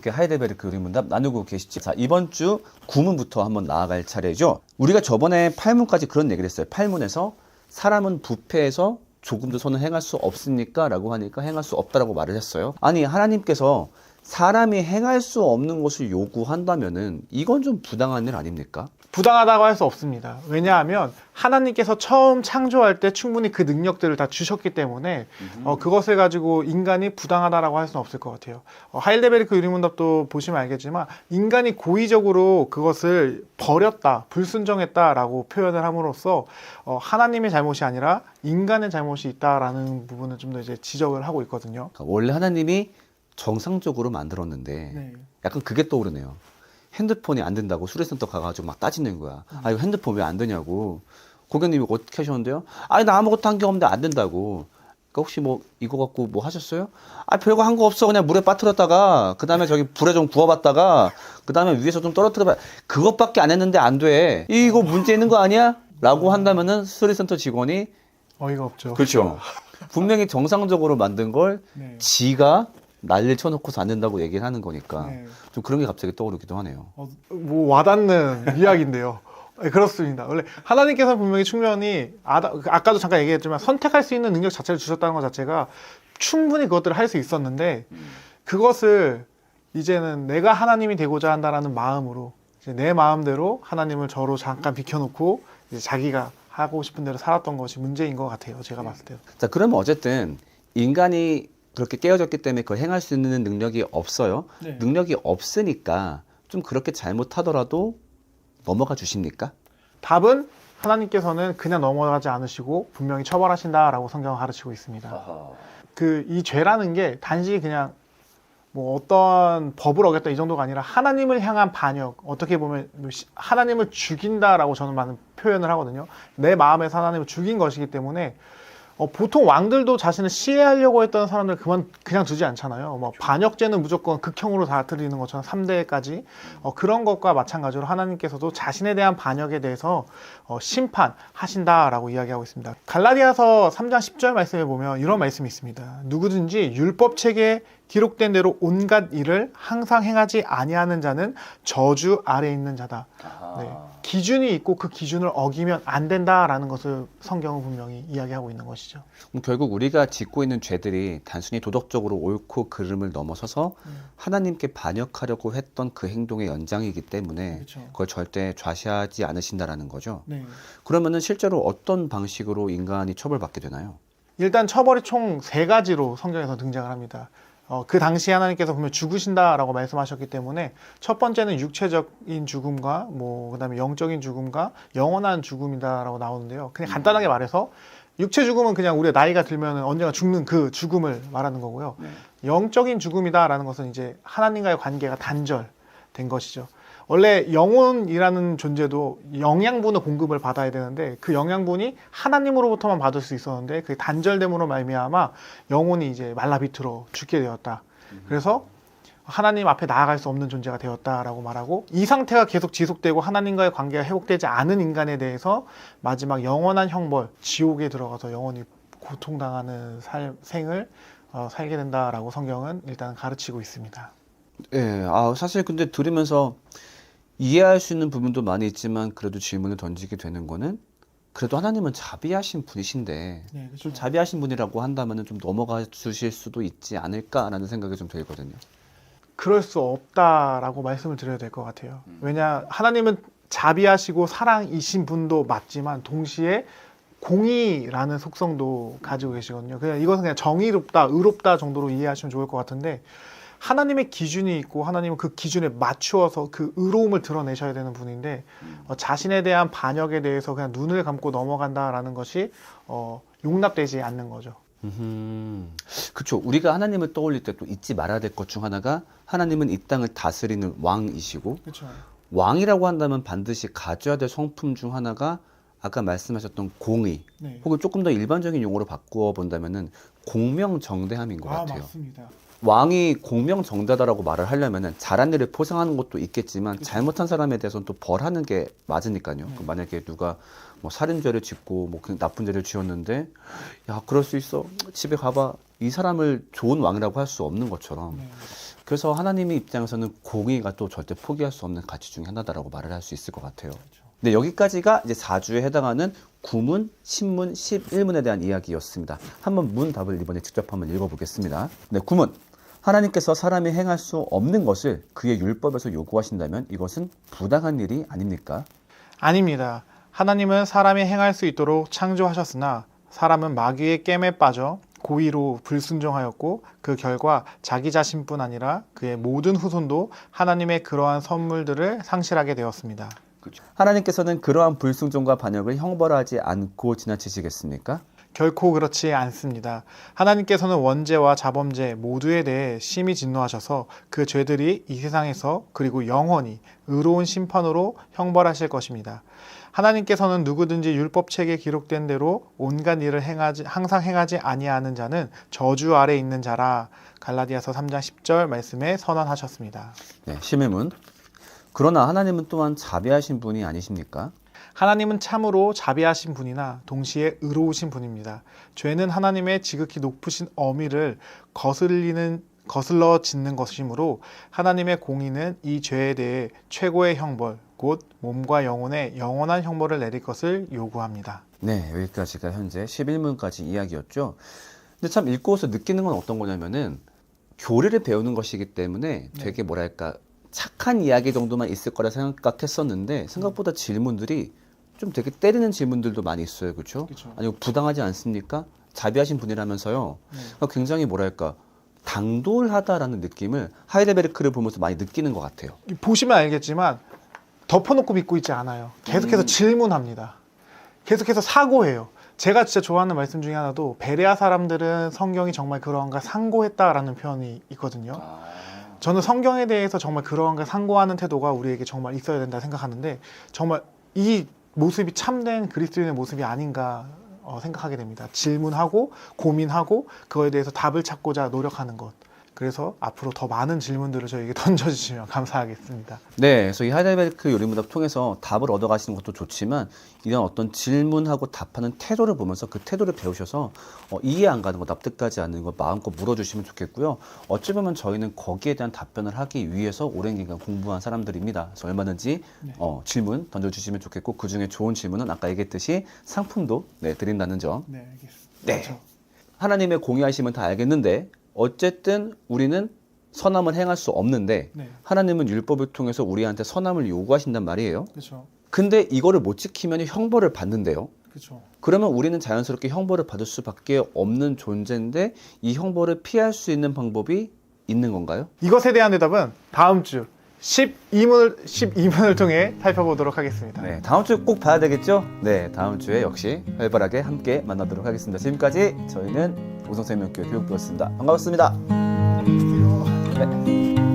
하이델베르크 의문답 나누고 계시죠. 자, 이번 주 구문부터 한번 나아갈 차례죠. 우리가 저번에 8문까지 그런 얘기를 했어요. 8문에서 사람은 부패해서 조금도 선을 행할 수 없습니까? 라고 하니까 행할 수 없다라고 말을 했어요. 아니, 하나님께서 사람이 행할 수 없는 것을 요구한다면은 이건 좀 부당한 일 아닙니까? 부당하다고 할 수 없습니다. 왜냐하면 하나님께서 처음 창조할 때 충분히 그 능력들을 다 주셨기 때문에 그것을 가지고 인간이 부당하다라고 할 수는 없을 것 같아요. 하일데베르크 유리문답도 보시면 알겠지만 인간이 고의적으로 그것을 버렸다, 불순종했다라고 표현을 함으로써 하나님의 잘못이 아니라 인간의 잘못이 있다라는 부분을 좀 더 이제 지적을 하고 있거든요. 그러니까 원래 하나님이 정상적으로 만들었는데 네. 약간 그게 떠오르네요. 핸드폰이 안 된다고 수리센터 가가지고 막 따지는 거야. 아, 이거 핸드폰 왜 안 되냐고. 고객님이 어떻게 하셨는데요? 아니, 나 아무것도 한 게 없는데 안 된다고. 그러니까 혹시 뭐 이거 갖고 뭐 하셨어요? 아, 별거 한 거 없어. 그냥 물에 빠뜨렸다가 그 다음에 저기 불에 좀 구워봤다가 그 다음에 위에서 좀 떨어뜨려봐. 그것밖에 안 했는데 안 돼. 이거 문제 있는 거 아니야? 라고 한다면은 수리센터 직원이 어이가 없죠. 그렇죠. 분명히 정상적으로 만든 걸 네. 지가 난리를 쳐놓고서 안 된다고 얘기를 하는 거니까 네. 좀 그런 게 갑자기 떠오르기도 하네요. 뭐 와닿는 이야기인데요. 네, 그렇습니다. 원래 하나님께서 분명히 충분히 아까도 잠깐 얘기했지만 선택할 수 있는 능력 자체를 주셨다는 것 자체가 충분히 그것들을 할 수 있었는데 그것을 이제는 내가 하나님이 되고자 한다라는 마음으로 이제 내 마음대로 하나님을 저로 잠깐 비켜놓고 이제 자기가 하고 싶은 대로 살았던 것이 문제인 것 같아요. 제가 봤을 때. 자, 그러면 어쨌든 인간이 그렇게 깨어졌기 때문에 그걸 행할 수 있는 능력이 없어요. 네. 능력이 없으니까 좀 그렇게 잘못하더라도 넘어가 주십니까? 답은 하나님께서는 그냥 넘어가지 않으시고 분명히 처벌하신다라고 성경은 가르치고 있습니다. 이 죄라는 게 단지 그냥 뭐 어떤 법을 어겼다 이 정도가 아니라 하나님을 향한 반역, 어떻게 보면 하나님을 죽인다라고 저는 많은 표현을 하거든요. 내 마음에서 하나님을 죽인 것이기 때문에 보통 왕들도 자신을 시해하려고 했던 사람들 그냥 두지 않잖아요. 뭐 반역죄는 무조건 극형으로 다스리는 것처럼 3대까지 그런 것과 마찬가지로 하나님께서도 자신에 대한 반역에 대해서 심판하신다라고 이야기하고 있습니다. 갈라디아서 3장 10절 말씀에 보면 이런 말씀이 있습니다. 누구든지 율법 책에 기록된 대로 온갖 일을 항상 행하지 아니하는 자는 저주 아래에 있는 자다. 네. 기준이 있고 그 기준을 어기면 안 된다라는 것을 성경은 분명히 이야기하고 있는 것이죠. 결국 우리가 짓고 있는 죄들이 단순히 도덕적으로 옳고 그름을 넘어서서 하나님께 반역하려고 했던 그 행동의 연장이기 때문에 그렇죠. 그걸 절대 좌시하지 않으신다라는 거죠. 네. 그러면은 실제로 어떤 방식으로 인간이 처벌받게 되나요? 일단 처벌이 총 3가지로 성경에서 등장을 합니다. 그 당시에 하나님께서 보면 죽으신다라고 말씀하셨기 때문에 첫 번째는 육체적인 죽음과 그다음에 영적인 죽음과 영원한 죽음이다라고 나오는데요. 그냥 간단하게 말해서 육체 죽음은 그냥 우리가 나이가 들면 언젠가 죽는 그 죽음을 말하는 거고요. 영적인 죽음이다라는 것은 이제 하나님과의 관계가 단절된 것이죠. 원래 영혼이라는 존재도 영양분의 공급을 받아야 되는데 그 영양분이 하나님으로부터만 받을 수 있었는데 그 단절됨으로 말미암아 영혼이 이제 말라비틀어 죽게 되었다. 그래서 하나님 앞에 나아갈 수 없는 존재가 되었다라고 말하고 이 상태가 계속 지속되고 하나님과의 관계가 회복되지 않은 인간에 대해서 마지막 영원한 형벌, 지옥에 들어가서 영원히 고통당하는 생을 살게 된다라고 성경은 일단 가르치고 있습니다. 예, 사실 근데 들으면서 이해할 수 있는 부분도 많이 있지만 그래도 질문을 던지게 되는 거는 그래도 하나님은 자비하신 분이신데 네, 그렇죠. 좀 자비하신 분이라고 한다면 좀 넘어가 주실 수도 있지 않을까라는 생각이 좀 들거든요. 그럴 수 없다라고 말씀을 드려야 될 것 같아요. 왜냐 하나님은 자비하시고 사랑이신 분도 맞지만 동시에 공의라는 속성도 가지고 계시거든요. 그냥 이것은 그냥 정의롭다, 의롭다 정도로 이해하시면 좋을 것 같은데 하나님의 기준이 있고 하나님은 그 기준에 맞추어서 그 의로움을 드러내셔야 되는 분인데 자신에 대한 반역에 대해서 그냥 눈을 감고 넘어간다라는 것이 용납되지 않는 거죠. 그렇죠. 우리가 하나님을 떠올릴 때 또 잊지 말아야 될 것 중 하나가 하나님은 이 땅을 다스리는 왕이시고 그렇죠. 왕이라고 한다면 반드시 가져야 될 성품 중 하나가 아까 말씀하셨던 공의 네. 혹은 조금 더 일반적인 용어로 바꾸어 본다면은 공명정대함인 것 같아요. 맞습니다. 왕이 공명정대하다라고 말을 하려면은 잘한 일을 포상하는 것도 있겠지만 잘못한 사람에 대해서는 또 벌하는 게 맞으니까요. 만약에 누가 뭐 살인죄를 짓고 뭐 그 나쁜 죄를 지었는데 야 그럴 수 있어 집에 가봐 이 사람을 좋은 왕이라고 할 수 없는 것처럼 그래서 하나님의 입장에서는 공의가 또 절대 포기할 수 없는 가치 중에 하나다라고 말을 할 수 있을 것 같아요. 네, 여기까지가 이제 4주에 해당하는 구문, 신문, 11문에 대한 이야기였습니다. 한번 문 답을 이번에 직접 한번 읽어보겠습니다. 네, 구문. 하나님께서 사람이 행할 수 없는 것을 그의 율법에서 요구하신다면 이것은 부당한 일이 아닙니까? 아닙니다. 하나님은 사람이 행할 수 있도록 창조하셨으나 사람은 마귀의 깸에 빠져 고의로 불순종하였고 그 결과 자기 자신뿐 아니라 그의 모든 후손도 하나님의 그러한 선물들을 상실하게 되었습니다. 하나님께서는 그러한 불순종과 반역을 형벌하지 않고 지나치시겠습니까? 결코 그렇지 않습니다. 하나님께서는 원죄와 자범죄 모두에 대해 심히 진노하셔서 그 죄들이 이 세상에서 그리고 영원히 의로운 심판으로 형벌하실 것입니다. 하나님께서는 누구든지 율법책에 기록된 대로 온갖 일을 항상 행하지 아니하는 자는 저주 아래 있는 자라. 갈라디아서 3장 10절 말씀에 선언하셨습니다. 네, 심의문. 그러나 하나님은 또한 자비하신 분이 아니십니까? 하나님은 참으로 자비하신 분이나 동시에 의로우신 분입니다. 죄는 하나님의 지극히 높으신 어미를 거슬러 짓는 것이므로 하나님의 공의는 이 죄에 대해 최고의 형벌, 곧 몸과 영혼에 영원한 형벌을 내릴 것을 요구합니다. 네, 여기까지가 현재 11문까지 이야기였죠. 근데 참 읽고서 느끼는 건 어떤 거냐면은 교리를 배우는 것이기 때문에 되게 뭐랄까 착한 이야기 정도만 있을 거라 생각했었는데 생각보다 질문들이 좀 되게 때리는 질문들도 많이 있어요. 그렇죠? 아니면 부당하지 않습니까? 자비하신 분이라면서요. 그러니까 굉장히 뭐랄까 당돌하다라는 느낌을 하이데베르크를 보면서 많이 느끼는 것 같아요. 보시면 알겠지만 덮어놓고 믿고 있지 않아요. 계속해서 질문합니다. 계속해서 사고해요. 제가 진짜 좋아하는 말씀 중에 하나도 베레아 사람들은 성경이 정말 그러한가 상고했다라는 표현이 있거든요. 저는 성경에 대해서 정말 그러한가 상고하는 태도가 우리에게 정말 있어야 된다 생각하는데 정말 이 모습이 참된 그리스도인의 모습이 아닌가 생각하게 됩니다. 질문하고 고민하고 그거에 대해서 답을 찾고자 노력하는 것. 그래서 앞으로 더 많은 질문들을 저에게 던져주시면 감사하겠습니다. 네, 그래서 이 하이델베르크 요리문답 통해서 답을 얻어가시는 것도 좋지만 이런 어떤 질문하고 답하는 태도를 보면서 그 태도를 배우셔서 이해 안 가는 거, 납득하지 않는 거 마음껏 물어주시면 좋겠고요. 어찌 보면 저희는 거기에 대한 답변을 하기 위해서 오랜 기간 공부한 사람들입니다. 그래서 얼마든지 질문 던져주시면 좋겠고 그중에 좋은 질문은 아까 얘기했듯이 상품도 드린다는 점. 네, 알겠습니다. 네. 그렇죠. 하나님의 공의하심은 다 알겠는데 어쨌든 우리는 선함을 행할 수 없는데 하나님은 율법을 통해서 우리한테 선함을 요구하신단 말이에요. 그렇죠. 근데 이거를 못 지키면 형벌을 받는데요. 그렇죠. 그러면 우리는 자연스럽게 형벌을 받을 수밖에 없는 존재인데 이 형벌을 피할 수 있는 방법이 있는 건가요? 이것에 대한 대답은 다음 주 12문을 통해 살펴보도록 하겠습니다. 네, 다음 주에 꼭 봐야 되겠죠? 네, 다음 주에 역시 활발하게 함께 만나도록 하겠습니다. 지금까지 저희는 오성생명교회 교육부였습니다. 반갑습니다. 안녕히 계세요. 네.